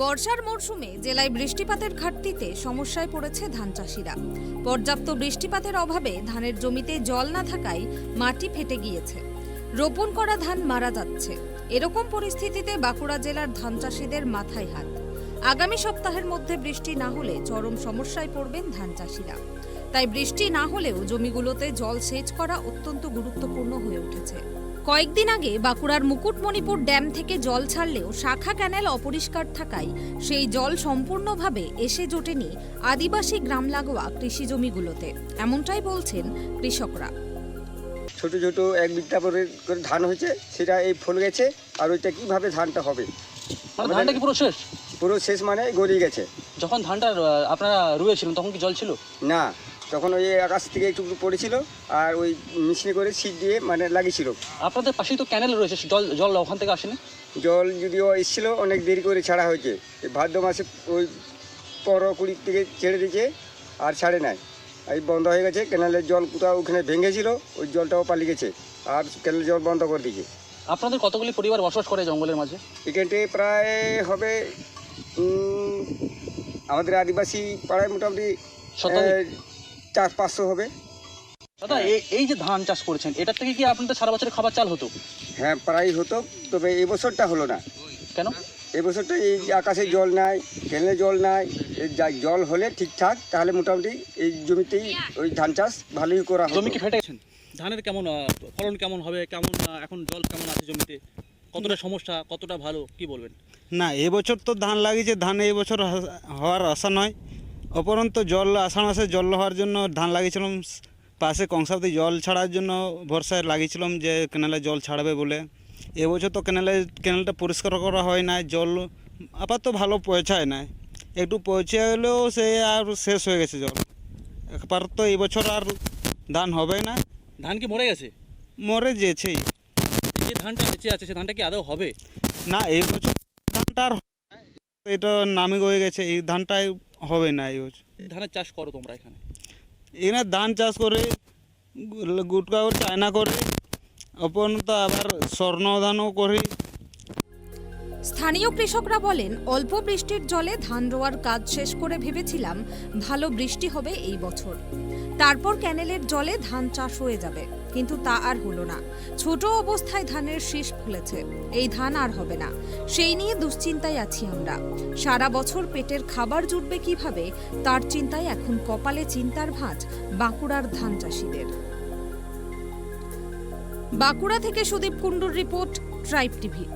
বর্ষার মরশুমে জেলায় বৃষ্টিপাতের ঘাটতিতে সমস্যায় পড়েছে ধান চাষিরা। পর্যাপ্ত বৃষ্টিপাতের অভাবে ধানের জমিতে জল না থাকায় মাটি ফেটে গিয়েছে, রোপণ করা ধান মারা যাচ্ছে। এরকম পরিস্থিতিতে বাঁকুড়া জেলার ধান চাষিদের মাথায় হাত। আগামী সপ্তাহের মধ্যে বৃষ্টি না হলে চরম সমস্যায় পড়বেন ধান চাষিরা। তাই বৃষ্টি না হলেও জমিগুলোতে জল সেচ করা অত্যন্ত গুরুত্বপূর্ণ হয়ে উঠেছে। কয়েকদিন আগে বাঁকুড়ার মুকুটমণিপুর ড্যাম থেকে জল ছাড়লেও শাখা ক্যানেল অপরিষ্কার থাকায় সেই জল সম্পূর্ণভাবে এসে জোটেনি আদিবাসী গ্রাম লাগোয়া কৃষি জমিগুলোতে, এমনটাই বলছেন কৃষকরা। ছোট ছোট এক বিঘা করে ধান হয়েছে, সেটা এই ফল গেছে। আর ওইটা কিভাবে ধানটা হবে? ধানটা কি পুরো শেষ মানে গড়িয়ে গেছে। যখন ধানটা আপনারা রুয়েছিলেন তখন কি জল ছিল? না, তখন ওই আকাশ থেকে একটু পড়েছিল আর ওই মেশিনে করে শীত দিয়ে মানে লাগিয়েছিল। আপনাদের পাশেই তো ক্যানেল রয়েছে, জল জল ওখান থেকে আসেনি? জল যদিও এসেছিলো, অনেক দেরি করে ছাড়া হয়েছে। এই ভাদ্র মাসে ওই 15-20 থেকে ছেড়ে দিয়েছে, আর ছাড়ে নাই। এই বন্ধ হয়ে গেছে। ক্যানেলের জল কোথাও ওখানে ভেঙেছিল, ওই জলটাও পালিয়ে গেছে, আর ক্যানেলের জল বন্ধ করে দিয়েছে। আপনাদের কতগুলি পরিবার বসবাস করে জঙ্গলের মাঝে? এখানটায় প্রায় হবে আমাদের আদিবাসী পাড়ায় মোটামুটি 400-500 হবে। দাদা, এই যে ধান চাষ করেছেন, এটার থেকে কি আপনাদের সারা বছরের খাবার চাল হতো? হ্যাঁ, প্রায় হতো, তবে এই বছরটা হলো না। কেন? এই বছরটা এই আকাশে জল নাই, ক্যানেলে জল নাই। জল হলে ঠিকঠাক তাহলে মোটামুটি এই জমিতেই ওই ধান চাষ ভালোই করা হবে। জমি কি ফেটে গেছেন? ধানের কেমন ফলন কেমন হবে, কেমন এখন জল কেমন আছে জমিতে, কতটা সমস্যা, কতটা ভালো, কি বলবেন? না, এবছর তো ধান লাগিয়েছে, ধান এই বছর হওয়ার আশা নয়। অপরন্ত জল আষাঢ় মাসে জল হওয়ার জন্য ধান লাগিয়েছিলাম, পাশে কংসাবতী জল ছাড়ার জন্য ভরসায় লাগিয়েছিলাম যে ক্যানেলে জল ছাড়বে বলে। এবছর তো ক্যানেলটা পরিষ্কার করা হয় না, জল আপাতত ভালো পৌঁছায় না। একটু পৌঁছে গেলেও সে আর শেষ হয়ে গেছে জল। আপাতত এই বছর আর ধান হবে না। ধান কি মরে গেছে? মরে যেছেই। যে ধানটা বেঁচে আছে সে ধানটা কি আদৌ হবে? না, এই বছর ধানটা আর এটা নামে হয়ে গেছে, এই ধানটাই হবে না এই বছর। ধানের চাষ করো তোমরা এখানে? এখানে ধান চাষ করে, গুটকা করে, চায়না করে, অপরন্ত আবার স্বর্ণ ধানও করি। স্থানীয় কৃষকরা বলেন, অল্প বৃষ্টির জলে ধান রোয়ার কাজ শেষ করে ভেবেছিলাম ভালো বৃষ্টি হবে এই বছর, তারপর ক্যানেলের জলে ধান চাষ হয়ে যাবে, কিন্তু তা আর হলো না। ছোট অবস্থায় ধানের শীষ ফুলেছে, এই ধান আর হবে না। সেই নিয়ে দুশ্চিন্তায় আছি আমরা। সারা বছর পেটের খাবার জুটবে কিভাবে, তার চিন্তায় এখন কপালে চিন্তার ভাঁজ বাঁকুড়ার ধান চাষিদের। বাঁকুড়া থেকে সুদীপ কুণ্ডুর রিপোর্ট, ট্রাইব টিভি।